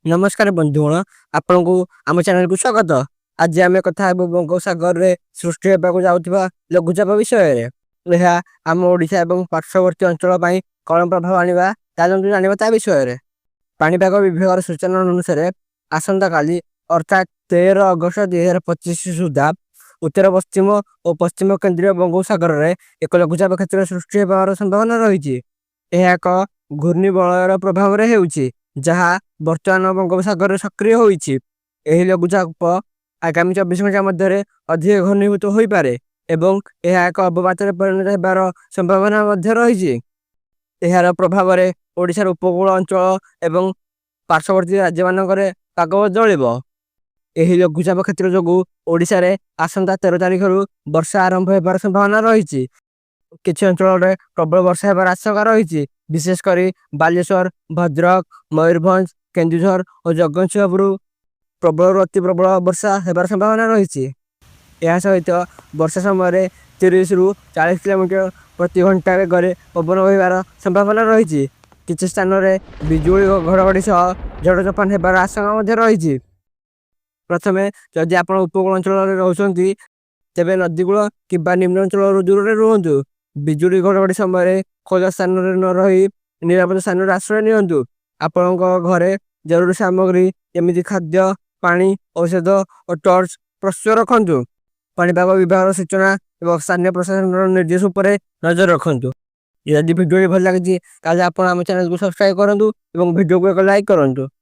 नमस्कार बंधुगण आपण को आम चैनल को स्वागत। आज आम कथा बंगोपसागर में सृष्टि होगा जाऊा लघुचाप विषय आम ओडिशा और पार्श्ववर्ती अंचल कौन प्रभाव आने जानवा ता विषय। पाणीपाग विभाग सूचना अनुसार आसंता काली अर्थात 13 अगस्त 2025 सुधा उत्तर पश्चिम और पश्चिम केन्द्रीय बंगोपसागर में एक लघुचाप क्षेत्र सृष्टि होबार संभावना रही। एक घूर्णिबलयर प्रभाव में जहाँ बर्तमान बंगोपसागर सक्रिय होइछि। एही लघुचाप आगामी 24 घंटा मध्य अधिक घनीभूत हो पारे एवं यह एक अवपात परिणत होबार संभावना रही। यार प्रभाव में ओडिशार उपकूल अंचल एवं पार्श्ववर्ती राज्य मानक पाग बदलिब। एही लघुचाप क्षेत्र जो ओडिशा रे आसंता 13 तारिख वर्षा आरंभ होबार संभावना रही। किछि अंचल में प्रबल वर्षा होबार आशंका रही। विशेषकर बालेश्वर, भद्रक, मयूरभंज, केन्दुझर और जगतसिंहपुर प्रबल अति प्रबल वर्षा होबार संभावना रही। यह सहित वर्षा समय 30 रु 40 किलोमीटर प्रति घंटा बेगर पवन बहबार संभावना रही। किछि स्थान में बिजुली घड़घड़ी सह झड़ तोफान होबार आशंका रही। प्रथमे जदि आप उपकूल अंचल रोचंती तेबे नदीकूल कि निम्न अंचल दूर में रुहतु। बिजुली घड़घड़ी समय खोला स्थान न रही निरापद स्थान आश्रय नियंतु। आपण घरे जरूरी सामग्री जमी खाद्य, पानी, औषध और टॉर्च प्रस्तुत रखु। पाणीपाग विभाग सूचना और स्थानीय प्रशासन निर्देश पर नजर रखु। यदि वीडियो भल लगी आप चैनल को सब्सक्राइब करूँ और वीडियो को एक लाइक करूँ।